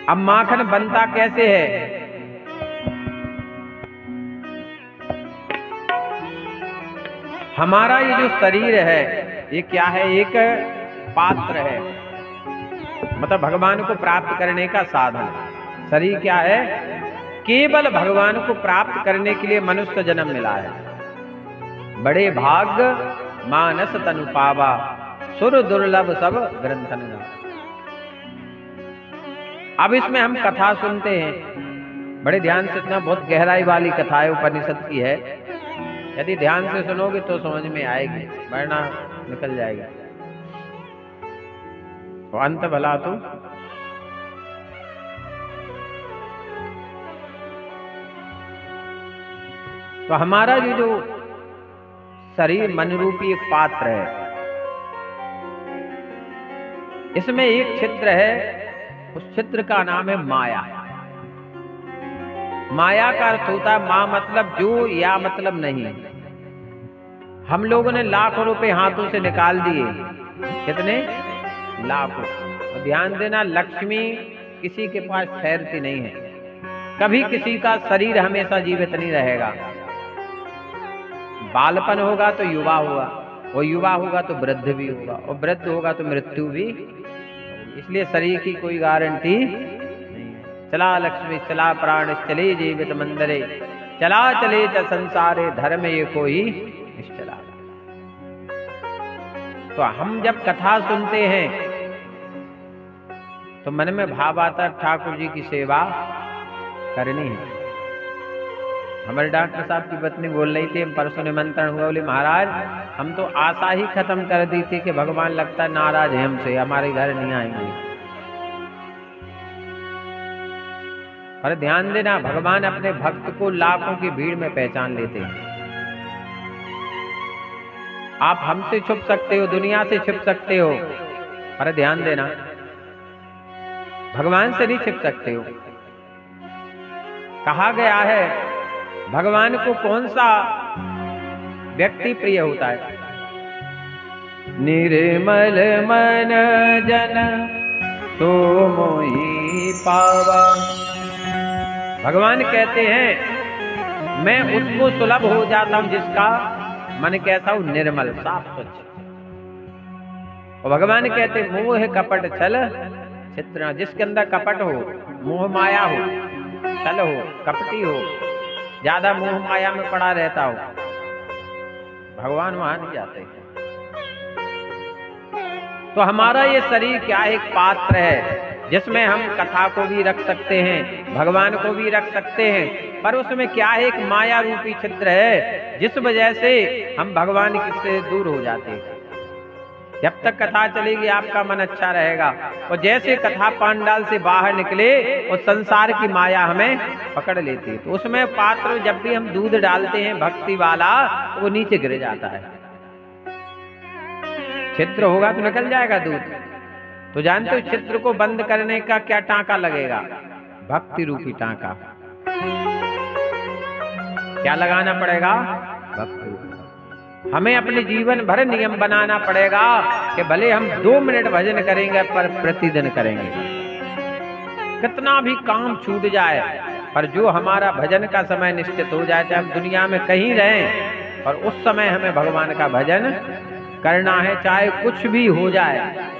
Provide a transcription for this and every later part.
अब माखन बनता कैसे है? हमारा ये जो शरीर है ये क्या है? एक पात्र है, मतलब भगवान को प्राप्त करने का साधन। शरीर क्या है? केवल भगवान को प्राप्त करने के लिए मनुष्य जन्म मिला है। बड़े भाग्य मानस तनु पावा, सुर दुर्लभ सब ग्रंथन गावा। अब इसमें हम कथा सुनते हैं, बड़े ध्यान से सुनना, बहुत गहराई वाली कथा है, उपनिषद की है। यदि ध्यान से सुनोगे तो समझ में आएगी, वरना निकल जाएगी। तो अंत भला तो हमारा ये जो शरीर मन रूपी एक पात्र है, इसमें एक छिद्र है, उस छिद्र का नाम है माया। माया का अर्थ होता है माँ मतलब जो, या मतलब नहीं। हम लोगों ने लाखों रुपए हाथों से निकाल दिए, कितने? लाखों। और ध्यान देना, लक्ष्मी किसी के पास ठहरती नहीं है, कभी किसी का शरीर हमेशा जीवित नहीं रहेगा। बालपन होगा तो युवा होगा, और युवा होगा तो वृद्ध भी होगा, और वृद्ध होगा तो मृत्यु भी। इसलिए शरीर की कोई गारंटी नहीं है। चला लक्ष्मी चला प्राण चले जीवित मंदिरे, चला चले च संसारे धर्म ये कोई निश्चला। तो हम जब कथा सुनते हैं तो मन में भाव आता, ठाकुर जी की सेवा करनी है। हमारे डॉक्टर साहब की पत्नी बोल रही थी, हम परसों निमंत्रण हुआ, बोले महाराज हम तो आशा ही खत्म कर दी थी कि भगवान लगता नाराज है हमसे, हमारे घर नहीं आएंगे। पर ध्यान देना, भगवान अपने भक्त को लाखों की भीड़ में पहचान लेते हैं। आप हमसे छुप सकते हो, दुनिया से छुप सकते हो, पर ध्यान देना भगवान से नहीं छिप सकते हो। कहा गया है भगवान को कौन सा व्यक्ति प्रिय होता है? निर्मल मन जन तो मोहि पावा। भगवान कहते हैं मैं उसको सुलभ हो जाता हूं जिसका मन कैसा हो? निर्मल, साफ स्वच्छ। और भगवान कहते मोह कपट छल चित्र, जिसके अंदर कपट हो, मोह माया हो, छल हो, कपटी हो, ज्यादा मोह माया में पड़ा रहता हो, भगवान वहां नहीं जाते। तो हमारा ये शरीर क्या है? एक पात्र है जिसमें हम कथा को भी रख सकते हैं, भगवान को भी रख सकते हैं, पर उसमें क्या है? एक माया रूपी छिद्र है, जिस वजह से हम भगवान से दूर हो जाते हैं। जब तक कथा चलेगी आपका मन अच्छा रहेगा, और जैसे कथा पांडाल से बाहर निकले और संसार की माया हमें पकड़ लेती है। तो उसमें पात्र जब भी हम दूध डालते हैं भक्ति वाला, वो नीचे गिर जाता है। छिद्र होगा तो निकल जाएगा दूध। तो जानते हो छिद्र को बंद करने का क्या टांका लगेगा? भक्ति रूपी टांका। क्या लगाना पड़ेगा? भक्ति। हमें अपने जीवन भर नियम बनाना पड़ेगा कि भले हम 2 मिनट भजन करेंगे, पर प्रतिदिन करेंगे। कितना भी काम छूट जाए, पर जो हमारा भजन का समय निश्चित हो जाए, चाहे हम दुनिया में कहीं रहें, और उस समय हमें भगवान का भजन करना है, चाहे कुछ भी हो जाए।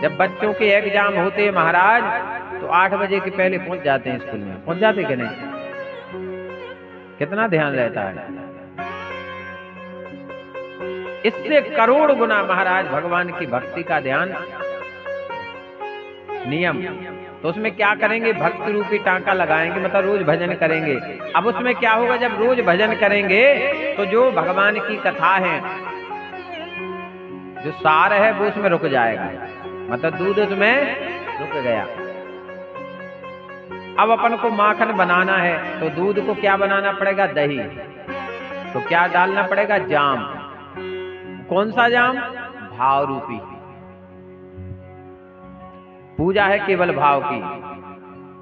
जब बच्चों के एग्जाम होते हैं महाराज, तो 8 बजे के पहले पहुंच जाते हैं स्कूल में। पहुंच जाते कि नहीं? कितना ध्यान रहता है। इससे करोड़ गुना महाराज भगवान की भक्ति का ध्यान, नियम। तो उसमें क्या करेंगे? भक्ति रूपी टांका लगाएंगे, मतलब रोज भजन करेंगे। अब उसमें क्या होगा? जब रोज भजन करेंगे तो जो भगवान की कथा है, जो सार है, वो उसमें रुक जाएगा, मतलब दूध उसमें रुक गया। अब अपन को माखन बनाना है तो दूध को क्या बनाना पड़ेगा? दही। तो क्या डालना पड़ेगा? जाम। कौन सा जाम? भाव रूपी। पूजा है केवल भाव की।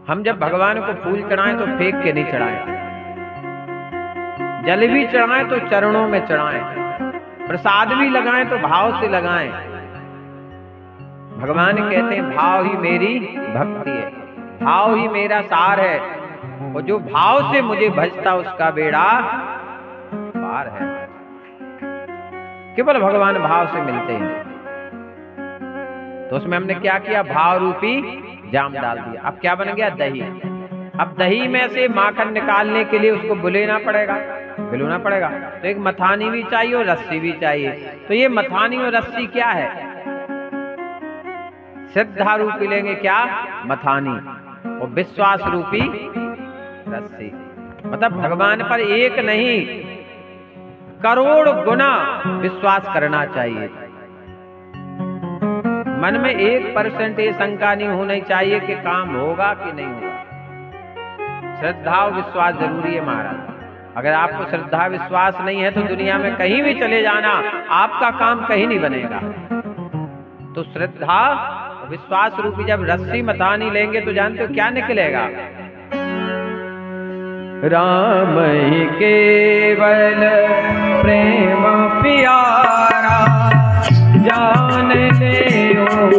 हम जब भगवान को फूल चढ़ाएं तो फेंक के नहीं चढ़ाएं, जल भी चढ़ाएं तो चरणों में चढ़ाएं, प्रसाद भी लगाएं तो भाव से लगाएं। भगवान कहते हैं भाव ही मेरी भक्ति है, भाव ही मेरा सार है, और जो भाव से मुझे भजता उसका बेड़ा पार है। केवल भगवान भाव से मिलते हैं। तो उसमें हमने क्या किया, भाव रूपी जाम डाल दिया। अब क्या बन गया, दही। अब दही में से माखन निकालने के लिए उसको बुलेना पड़ेगा, बिलोना पड़ेगा। तो एक मथानी भी चाहिए और रस्सी भी चाहिए। तो ये मथानी और रस्सी क्या है, श्रद्धा रूपी लेंगे क्या, मथानी, और विश्वास रूपी रस्सी। मतलब भगवान पर एक नहीं करोड़ गुना विश्वास करना चाहिए। मन में 1% ये शंका नहीं होनी चाहिए कि काम होगा कि नहीं होगा। श्रद्धा और विश्वास जरूरी है महाराज। अगर आपको श्रद्धा विश्वास नहीं है तो दुनिया में कहीं भी चले जाना, आपका काम कहीं नहीं बनेगा। तो श्रद्धा विश्वास रूपी जब रस्सी मथानी लेंगे तो जानते हो क्या निकलेगा, राम ही केवल प्रेम प्यारा, जान ले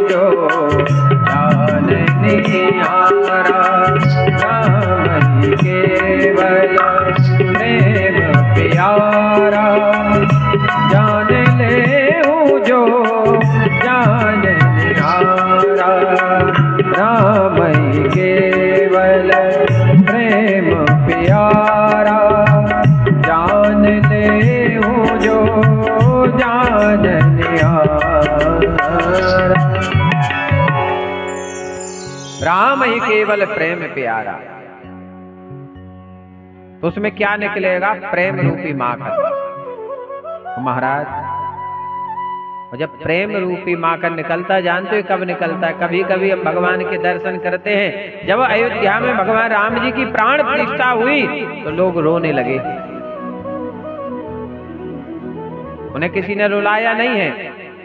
जो जान निहारा। राम ही केवल प्रेम प्यारा, जान ले जो जान निहारा। राम ही केवल प्रेम प्यारा, जान ले जो जान निहारा। राम ही केवल प्रेम प्यारा। तो उसमें क्या निकलेगा, प्रेम रूपी माखन महाराज। और जब प्रेम रूपी माखन निकलता है, जानते हो कब निकलता है, कभी कभी हम भगवान के दर्शन करते हैं। जब अयोध्या में भगवान राम जी की प्राण प्रतिष्ठा हुई तो लोग रोने लगे। उन्हें किसी ने रुलाया नहीं है,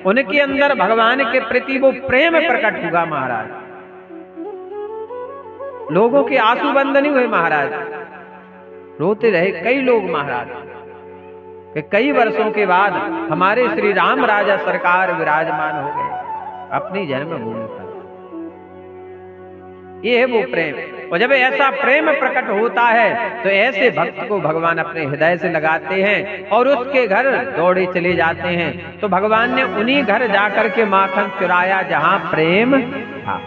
उनके अंदर भगवान के प्रति वो प्रेम प्रकट हुआ महाराज। लोगों के आंसू बंद नहीं हुए महाराज, रोते रहे कई लोग महाराज। कि कई वर्षों के बाद हमारे श्री राम राजा सरकार विराजमान हो गए अपनी जन्मभूमि पर। ये है वो प्रेम। और जब ऐसा प्रेम प्रकट होता है तो ऐसे भक्त को भगवान अपने हृदय से लगाते हैं और उसके घर दौड़े चले जाते हैं। तो भगवान ने उन्हीं घर जाकर के माखन चुराया जहां प्रेम था।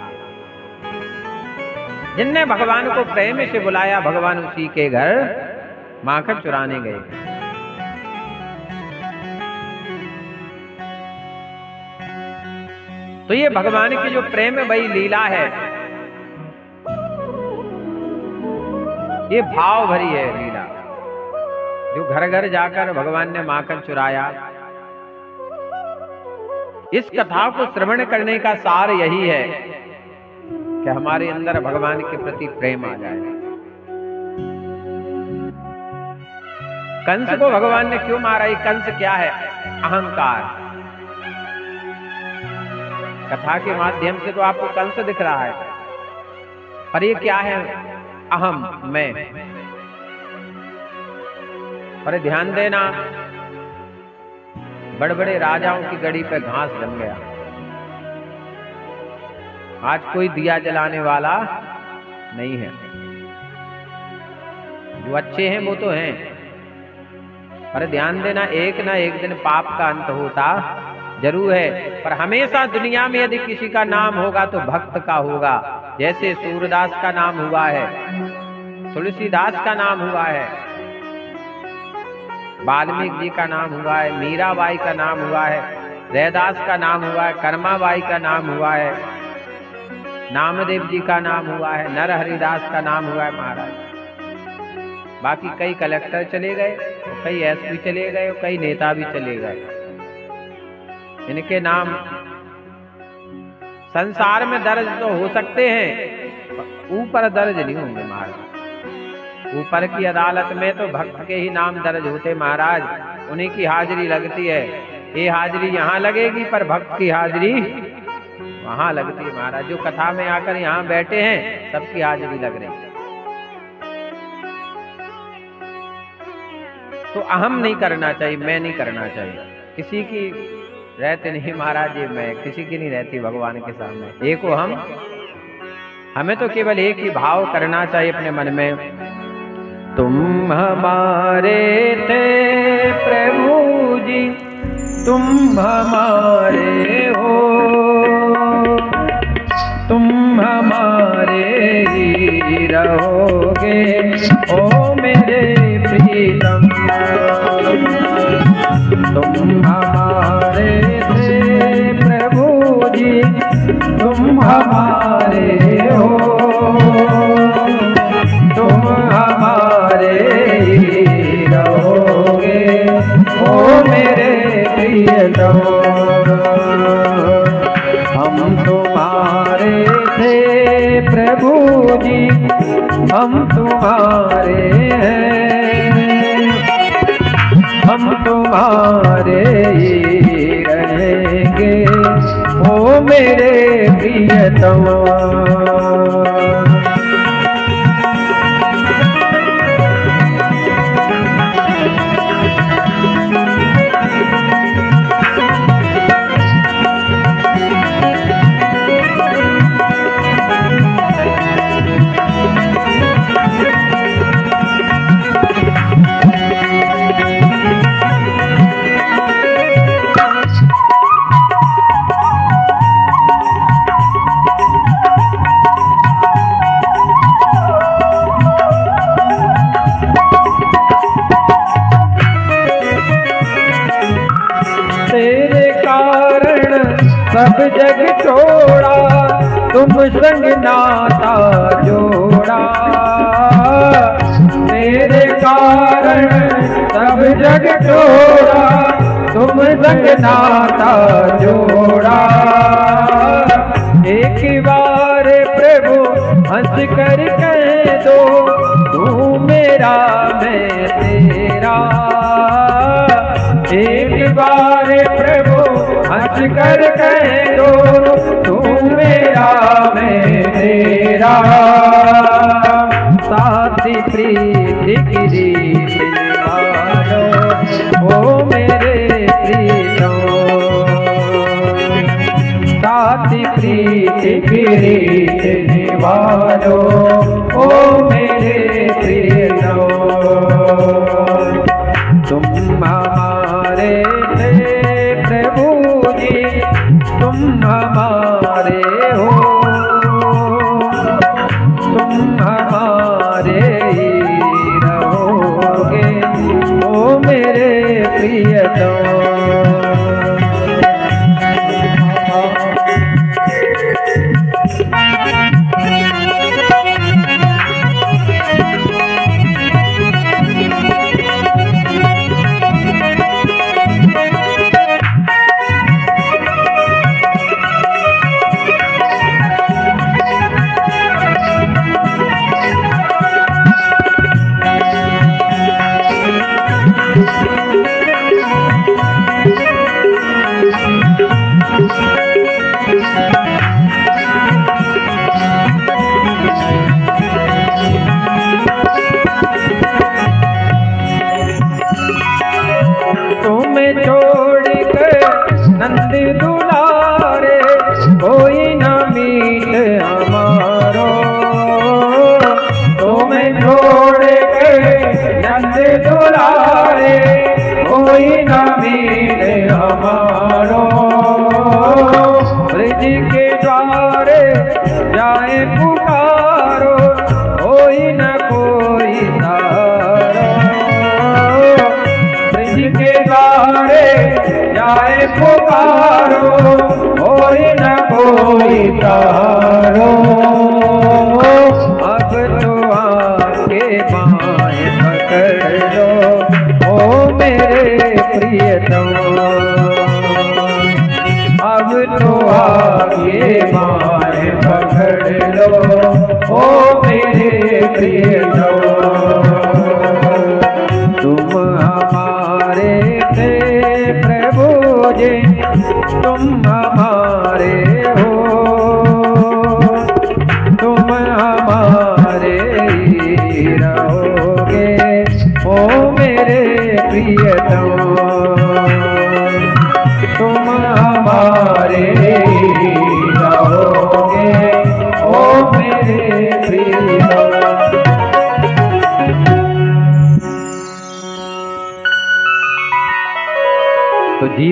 जिनने भगवान को प्रेम से बुलाया, भगवान उसी के घर माखन चुराने गए। तो ये भगवान की जो प्रेम भई लीला है, ये भाव भरी है लीला। जो घर घर जाकर भगवान ने माखन चुराया, इस कथा को श्रवण करने का सार यही है कि हमारे अंदर भगवान के प्रति प्रेम आ जाए। कंस को भगवान ने क्यों मारा? ये कंस क्या है? अहंकार। कथा के माध्यम से तो आपको कंस दिख रहा है, पर ये क्या है? अहम, मैं। पर ध्यान देना, बड़े बड़े राजाओं की गड़ी पे घास जम गया। आज कोई दिया जलाने वाला नहीं है। जो अच्छे हैं वो तो हैं, पर ध्यान देना, एक ना एक दिन पाप का अंत होता जरूर है। पर हमेशा दुनिया में यदि किसी का नाम होगा तो भक्त का होगा। जैसे सूरदास का नाम हुआ है, तुलसीदास का नाम हुआ है, वाल्मीकि जी का नाम हुआ है, मीराबाई का नाम हुआ है, रैदास का नाम हुआ है, कर्माबाई का नाम हुआ है, नामदेव जी का नाम हुआ है, नरहरिदास का नाम हुआ है महाराज। बाकी कई कलेक्टर चले गए, कई एसपी चले गए, कई नेता भी चले गए। इनके नाम संसार में दर्ज तो हो सकते हैं, ऊपर दर्ज नहीं होंगे महाराज। ऊपर की अदालत में तो भक्त के ही नाम दर्ज होते महाराज, उन्हीं की हाजिरी लगती है। ये हाजिरी यहाँ लगेगी, पर भक्त की हाजिरी वहां लगती है महाराज। जो कथा में आकर यहाँ बैठे हैं, सबकी हाजिरी लग रही है। तो अहम नहीं करना चाहिए, मैं नहीं करना चाहिए। किसी की रहते नहीं महाराज जी, मैं किसी की नहीं रहती भगवान के सामने। एक हो हमें तो केवल एक ही भाव करना चाहिए अपने मन में, तुम हमारे थे प्रभु जी, तुम हमारे हो, तुम हमारे ही रहोगे ओ मेरे प्रीतम। तुम हमारे थे प्रभु जी, तुम हमारे हो, तुम हमारे ही रहोगे ओ मेरे प्रियतम। हम तुम्हारे थे प्रभु जी, हम तुम्हारे हैं, हम तुम्हारे ही रहेंगे ओ मेरे प्रियतम। सब जग छोड़ा, तुम संग नाता जोड़ा, तेरे कारण सब जग छोड़ा, तुम संग नाता जोड़ा। एक बार प्रभु हंस कर कह दो, तू मेरा मैं तेरा। एक बार प्रभु हंस कर कह दो, तू मेरा मैं तेरा। साथी प्रीति की रीत निभाओ ओ मेरे प्रीतम। साथी प्रीति की रीत निभाओ ओ मेरे प्रीतम। तुम हमारे थे प्रभु जी, तुम हमारे हो, तुम हमारे ही रहोगे ओ मेरे प्रियतम। नंद दुलारे कोई न मीत हमारो, तुम्हें छोड़ के नंद दुलारे कोई न मीत हमारो। ब्रज के द्वारे जाए पुकारो, कोई न कोई तारो। ब्रज के द्वारे जाए पुकारो, कोई न कोई तारो। अब तो आके बाएं पकड़ लो ओ मेरे प्रियतम। अब तो आके बाएं पकड़ लो ओ मेरे प्रियतम। तुम हमारे थे प्रभु जी, तुम हमारे हो,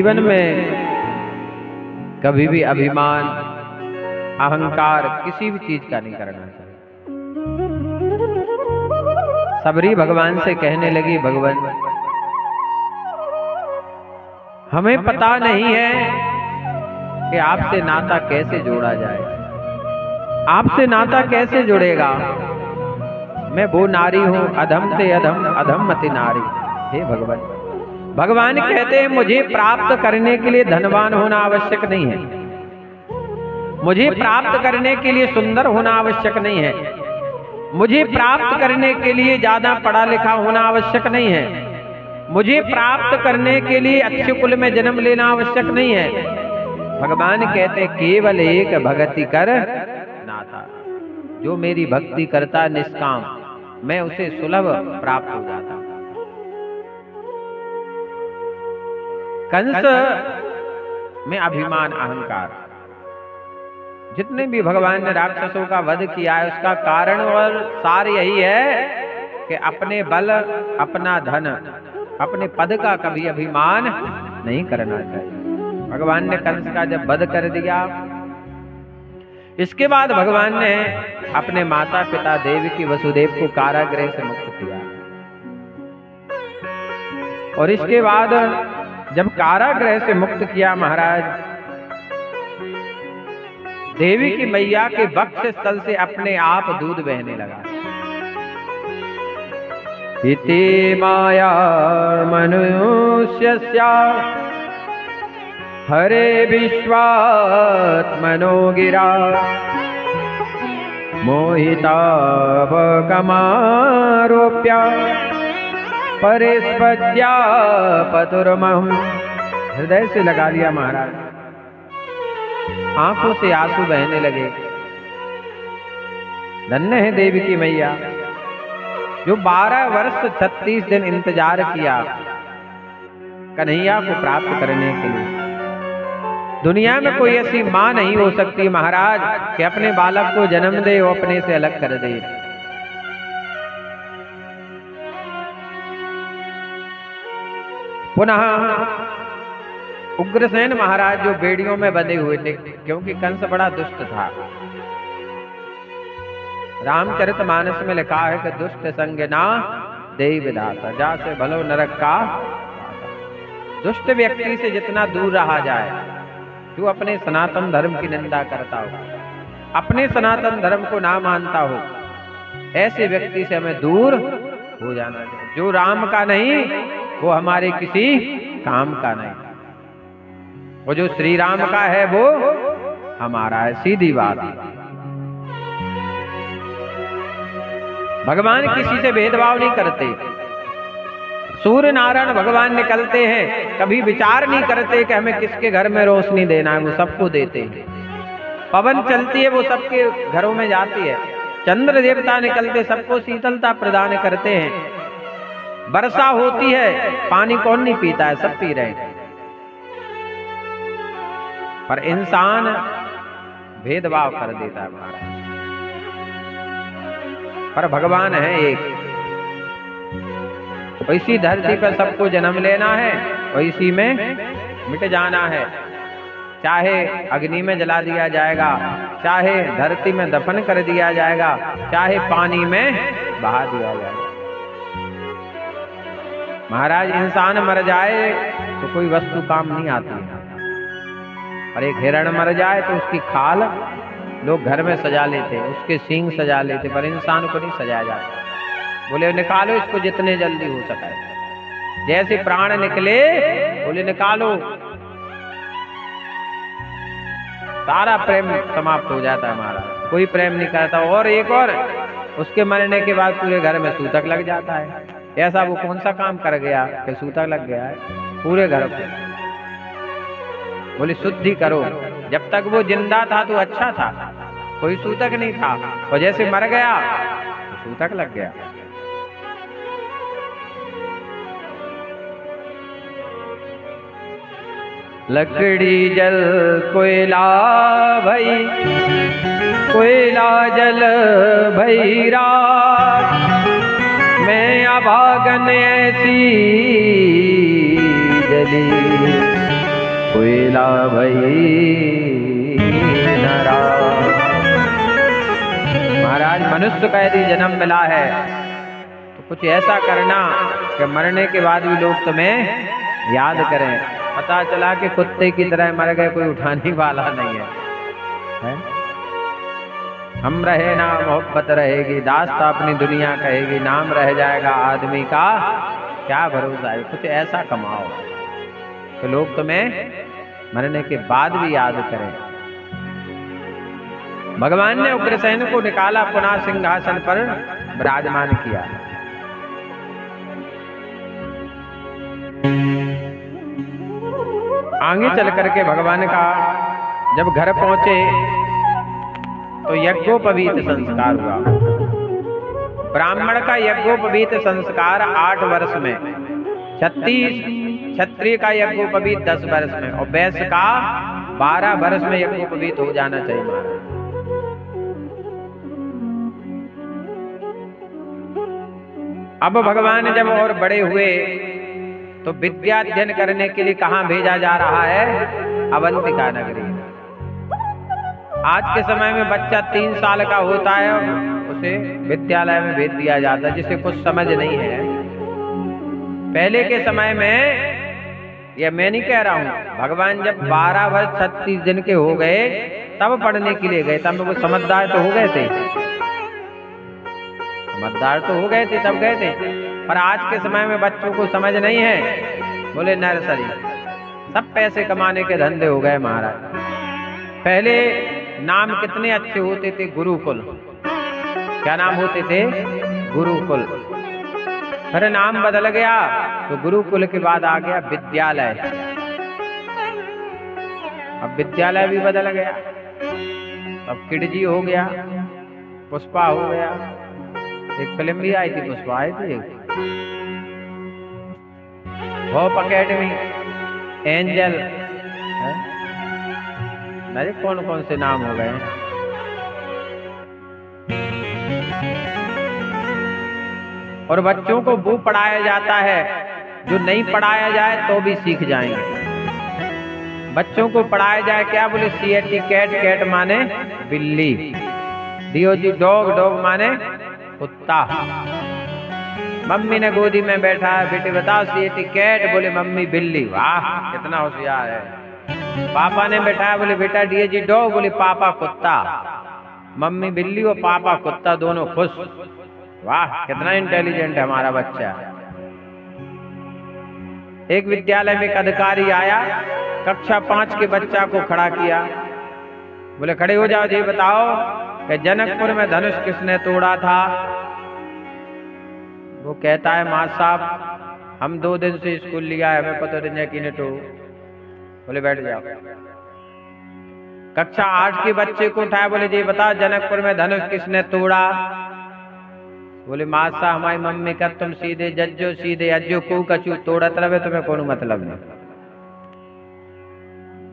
जीवन में कभी भी अभिमान, अहंकार किसी भी चीज का नहीं करना चाहिए। सबरी भगवान से कहने लगी, भगवान हमें पता नहीं है कि आपसे नाता कैसे जोड़ा जाए, आपसे नाता कैसे जुड़ेगा। मैं वो नारी हूं अधम से अधम, अधम मति नारी। हे भगवान, भगवान कहते हैं मुझे प्राप्त करने के लिए धनवान होना आवश्यक नहीं है, मुझे प्राप्त करने के लिए सुंदर होना आवश्यक नहीं है, मुझे प्राप्त करने के लिए ज्यादा पढ़ा लिखा होना आवश्यक नहीं है, मुझे प्राप्त करने के लिए अच्छे कुल में जन्म लेना आवश्यक नहीं है। भगवान कहते केवल एक भक्ति कर नाता, जो मेरी भक्ति करता निष्काम, मैं उसे सुलभ प्राप्त हो जाता। कंस में अभिमान, अहंकार, जितने भी भगवान ने राक्षसों का वध किया है उसका कारण और सार यही है कि अपने बल, अपना धन, अपने पद का कभी अभिमान नहीं करना चाहिए। भगवान ने कंस का जब वध कर दिया, इसके बाद भगवान ने अपने माता पिता देवकी वसुदेव को कारागृह से मुक्त किया। और इसके बाद जब कारागृह से मुक्त किया महाराज, देवी की मैया के वक्ष स्थल से अपने आप दूध बहने लगा। इति माया मनुष्यस्या हरे विश्वात्मनो गिरा मोहितावकमारोप्य परिस्पद्या पतुर्महम्। हृदय से लगा लिया महाराज, आंखों से आंसू बहने लगे। धन्य है देवी की मैया जो 12 वर्ष 36 दिन इंतजार किया कन्हैया को प्राप्त करने के लिए। दुनिया में कोई ऐसी मां नहीं हो सकती महाराज कि अपने बालक को जन्म दे और अपने से अलग कर दे। पुनः उग्रसेन महाराज जो बेड़ियों में बंधे हुए थे, क्योंकि कंस बड़ा दुष्ट था। रामचरितमानस में लिखा है कि दुष्ट संग ना देई विधाता, जा से भलो नरक का। दुष्ट व्यक्ति से जितना दूर रहा जाए, जो अपने सनातन धर्म की निंदा करता हो, अपने सनातन धर्म को ना मानता हो, ऐसे व्यक्ति से हमें दूर हो जाना चाहिए। जो राम का नहीं वो हमारे किसी काम का नहीं, वो जो श्री राम का है वो हमारा है, सीधी बात। भगवान किसी से भेदभाव नहीं करते। सूर्य नारायण भगवान निकलते हैं, कभी विचार नहीं करते कि हमें किसके घर में रोशनी देना है, वो सबको देते हैं। पवन चलती है वो सबके घरों में जाती है। चंद्र देवता निकलते सबको शीतलता प्रदान करते हैं। वर्षा होती है, पानी कौन नहीं पीता है, सब पी रहे हैं। पर इंसान भेदभाव कर देता है महाराज। पर भगवान है एक, इसी धरती पर सबको जन्म लेना है और इसी में मिट जाना है। चाहे अग्नि में जला दिया जाएगा, चाहे धरती में दफन कर दिया जाएगा, चाहे पानी में बहा दिया जाएगा। महाराज इंसान मर जाए तो कोई वस्तु काम नहीं आती है, और एक हिरण मर जाए तो उसकी खाल लोग घर में सजा लेते, उसके सींग सजा लेते, पर इंसान को नहीं सजाया जाता। बोले निकालो इसको जितने जल्दी हो सके, जैसे प्राण निकले बोले निकालो, सारा प्रेम समाप्त हो जाता है महाराज। कोई प्रेम नहीं करता। और एक और उसके मरने के बाद पूरे घर में सूतक लग जाता है। ऐसा वो कौन सा काम कर गया कि सूतक लग गया है पूरे घर पे। बोले शुद्धि करो, जब तक वो जिंदा था तो अच्छा था, कोई सूतक नहीं था, और जैसे मर गया तो सूतक लग गया। लकड़ी जल कोयला भई, कोयला जल भई रात, मैं अभागन ऐसी जली, कोई लाभ नरा। महाराज मनुष्य का यदि जन्म मिला है तो कुछ ऐसा करना कि मरने के बाद भी लोग तुम्हें याद करें। पता चला कि कुत्ते की तरह मर गए, कोई उठाने वाला नहीं है? हम रहे ना मोहब्बत रहेगी, दास्ता अपनी दुनिया कहेगी, नाम रह जाएगा आदमी का क्या भरोसा है। कुछ ऐसा कमाओ कि लोग तुम्हें मरने के बाद भी याद करें। भगवान ने उग्रसेन को निकाला, पुनः सिंहासन पर विराजमान किया। आगे चल करके भगवान का जब घर पहुंचे तो यज्ञोपवीत संस्कार हुआ। ब्राह्मण का यज्ञोपवीत संस्कार 8 वर्ष में, 36 क्षत्रिय का यज्ञोपवीत 10 वर्ष में और वैश्य का 12 वर्ष में यज्ञोपवीत हो जाना चाहिए। महाराज अब भगवान जब और बड़े हुए तो विद्या अध्ययन करने के लिए कहाँ भेजा जा रहा है? अवंतिका नगरी। आज के समय में बच्चा 3 साल का होता है, उसे विद्यालय में भेज दिया जाता है जिसे कुछ समझ नहीं है। पहले के समय में, यह मैं नहीं कह रहा हूं, भगवान जब 12 वर्ष 36 दिन के हो गए तब पढ़ने के लिए गए। तब वो समझदार तो हो गए थे, समझदार तो हो गए थे, तब गए थे। पर आज के समय में बच्चों को समझ नहीं है, बोले नर्सरी, सब पैसे कमाने के धंधे हो गए। महाराज पहले नाम कितने अच्छे होते थे, गुरुकुल। क्या नाम होते थे? गुरुकुल। फिर नाम बदल गया तो गुरुकुल के बाद आ गया विद्यालय। अब विद्यालय भी बदल गया, अब किडजी हो गया, पुष्पा हो गया। एक फिल्म भी आई थी, पुष्पा आई थी। होप अकेडमी, एंजल, अरे कौन कौन से नाम हो गए। और बच्चों को वो पढ़ाया जाता है जो नहीं पढ़ाया जाए तो भी सीख जाएंगे। बच्चों को पढ़ाया जाए क्या? बोले CAT, कैट, कैट माने बिल्ली, DOG डॉग, डॉग माने कुत्ता। मम्मी ने गोदी में बैठा है, बेटे बताओ CAT कैट, बोले मम्मी बिल्ली। वाह कितना होशियार है। पापा ने बैठाया, बोले बेटा DOG डॉग, बोले पापा कुत्ता। मम्मी बिल्ली और पापा कुत्ता, दोनों खुश। वाह कितना इंटेलिजेंट है हमारा बच्चा। एक विद्यालय में एक अधिकारी आया, कक्षा 5 के बच्चा को खड़ा किया, बोले खड़े हो जाओ जी, बताओ कि जनकपुर में धनुष किसने तोड़ा था? वो कहता है मास्टर साहब हम 2 दिन से स्कूल लिया है, हमें पता नहीं कि नेटो। बोले बैठ जाओ। कक्षा 8 के बच्चे को उठाया, बोले जी बताओ जनकपुर में धनुष किसने तोड़ा? बोले मास्टर साहब हमारी मम्मी का तुम सीधे जज्जो सीधे अज्जो को कचू तोड़त रहे, तुम्हें कोनो मतलब नहीं।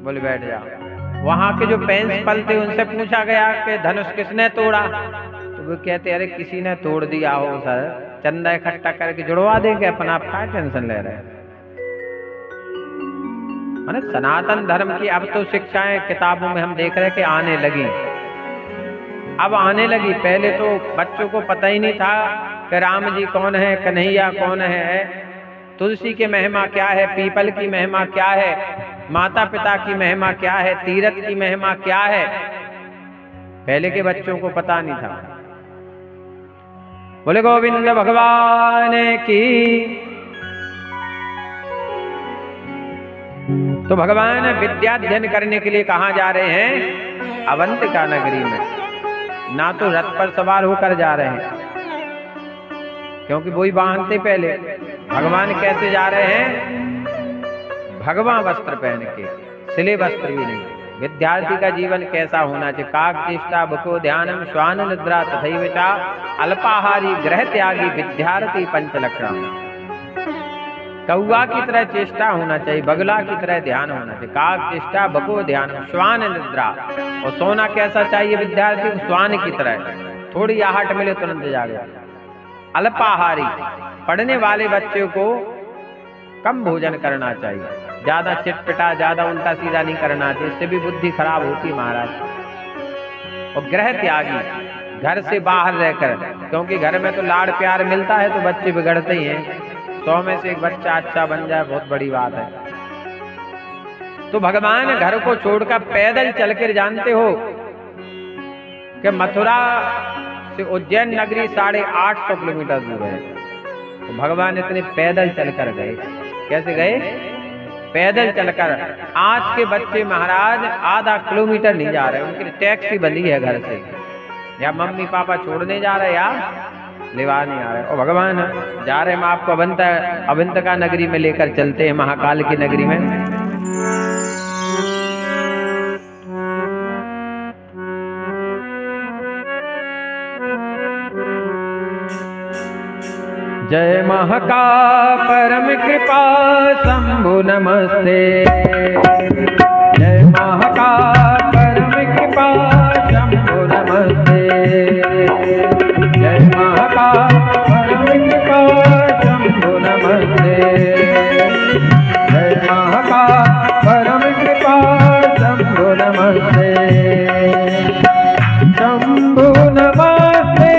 बोले बैठ जाओ। वहां के जो प्रिंसिपल थे उनसे पूछा गया कि धनुष किसने तोड़ा? तो वो कहते अरे किसी ने तोड़ दिया हो सर, चंदा इकट्ठा करके जुड़वा देंगे, अपन आप क्या टेंशन ले रहे हैं। माने सनातन धर्म की अब तो शिक्षाएं किताबों में हम देख रहे हैं कि आने लगी, अब आने लगी। पहले तो बच्चों को पता ही नहीं था कि राम जी कौन है, कन्हैया कौन है, तुलसी की महिमा क्या है, पीपल की महिमा क्या है, माता पिता की महिमा क्या है, तीर्थ की महिमा क्या है। पहले के बच्चों को पता नहीं था। बोले गोविंद भगवान की। तो भगवान विद्याध्ययन करने के लिए कहाँ जा रहे हैं? अवंतिका नगरी में। ना तो रथ पर सवार होकर जा रहे हैं, क्योंकि वही वाहन थे पहले। भगवान कैसे जा रहे हैं? भगवा वस्त्र पहन के, सिले वस्त्र भी नहीं। विद्यार्थी का जीवन कैसा होना चाहिए? काकचेष्टा भुको ध्यानम श्वान निद्रा तथैव च अल्पाहारी ग्रह त्यागी विद्यार्थी पंचलक्षण। कौआ की तरह चेष्टा होना चाहिए, बगला की तरह ध्यान होना चाहिए। काकचेष्टा भुको ध्यानम श्वान निद्रा। और सोना कैसा चाहिए विद्यार्थी को? श्वान की तरह, थोड़ी आहट मिले तुरंत जागे। अल्पाहारी, पढ़ने वाले बच्चे को कम भोजन करना चाहिए, ज्यादा चिटपिटा, ज्यादा उल्टा सीधा नहीं करना चाहिए, इससे भी बुद्धि खराब होती है महाराज। और ग्रह त्यागी, घर से बाहर रहकर, क्योंकि घर में तो लाड़ प्यार मिलता है तो बच्चे बिगड़ते ही हैं। 100 में से एक बच्चा अच्छा बन जाए बहुत बड़ी बात है। तो भगवान घर को छोड़कर पैदल चलकर, जानते हो कि मथुरा से उज्जैन नगरी 850 किलोमीटर दूर है। तो भगवान इतने पैदल चलकर गए। कैसे गए? पैदल चलकर। आज के बच्चे महाराज आधा किलोमीटर नहीं जा रहे, उनकी टैक्सी बंदी है घर से, या मम्मी पापा छोड़ने जा रहे या लेवा नहीं आ रहे। और भगवान जा रहे, हम आपको अवंतिका नगरी में लेकर चलते हैं, महाकाल की नगरी में। जय महाकाल परम कृपा शंभु नमस्ते। जय महाकाल परम कृपा शंभु नमस्ते। जय महाकाल परम कृपा शंभु नमस्ते। जय महाकाल परम कृपा शंभु नमस्ते। शंभु नमस्ते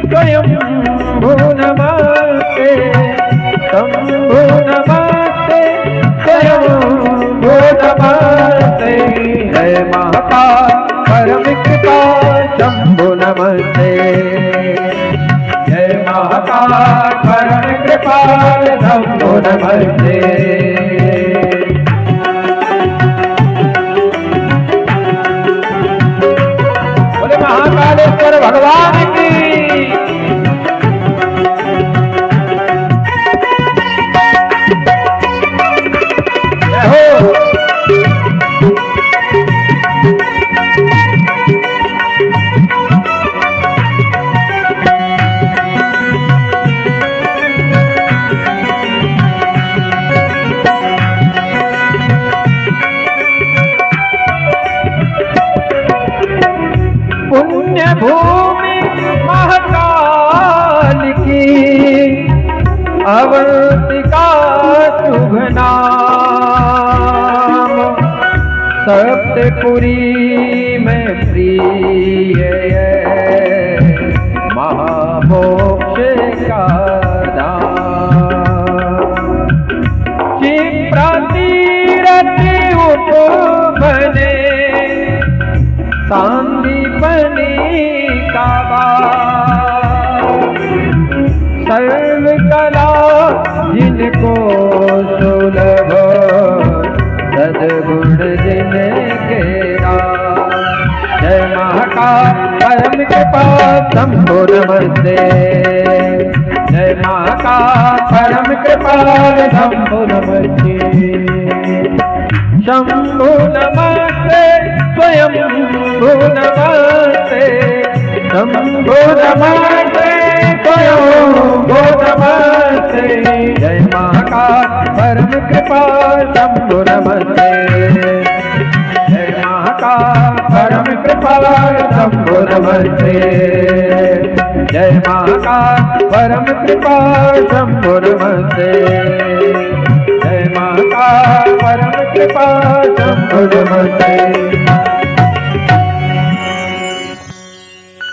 स्वयं शंभु नमस्ते। शंभु नमस्ते स्वयं शंभु नमस्ते। जय महाकाल परम कृपा शंभु नमस्ते। जय महाकाल परम कृपा शंभु नमस्ते। बोले महाकालेश्वर भगवान की। पुण्य भूमि महाकाल की अवंतिका शुभ नाम। सप्तपुरी में प्रिय महामोक्ष का धाम। क्षिप्रा तीरथ उपवने सांदीपनी का सर्व कला जिनको सुलभ सद्गुण जिनके राम। जय महाकाल परम कृपा शंभु नमस्ते। जय महाकाल परम कृपा शंभु नमस्ते। शंभु नमस्ते स्वयं शंभु नमस्ते। शंभु नमस्ते स्वयं शंभु नमस्ते। जय महाकाल परम कृपा शंभु नमस्ते। जय महाकाल परम कृपा शंभु नमस्ते। जय महाकाल परम कृपा शंभु नमस्ते। जय महाकाल परम कृपा शंभु नमस्ते।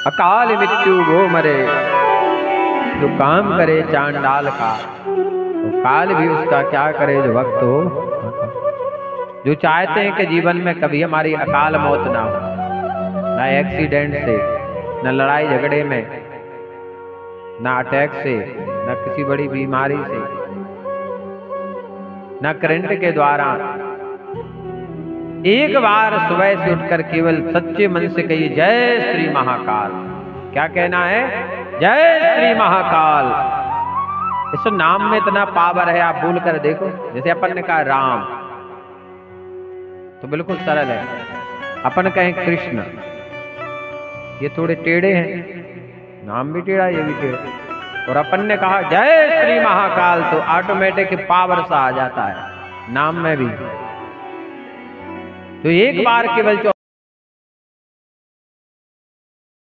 अकाल मृत्यु वो मरे जो काम करे चांडाल का, तो काल भी उसका क्या करे जो भक्त हो। जो चाहते हैं कि जीवन में कभी हमारी अकाल मौत ना हो, ना एक्सीडेंट से, ना लड़ाई झगड़े में, ना अटैक से, ना किसी बड़ी बीमारी से, ना करंट के द्वारा। एक बार सुबह से उठकर केवल सच्चे मन से कहिए जय श्री महाकाल। क्या कहना है? जय श्री महाकाल। इस नाम में इतना पावर है, आप बोल कर देखो। जैसे अपन ने कहा राम, तो बिल्कुल सरल है। अपन कहें कृष्ण, ये थोड़े टेढ़े हैं, नाम भी टेढ़ा ये भी टेढ़ा। और अपन ने कहा जय श्री महाकाल, तो ऑटोमेटिक पावर सा आ जाता है नाम में भी। तो एक बार केवल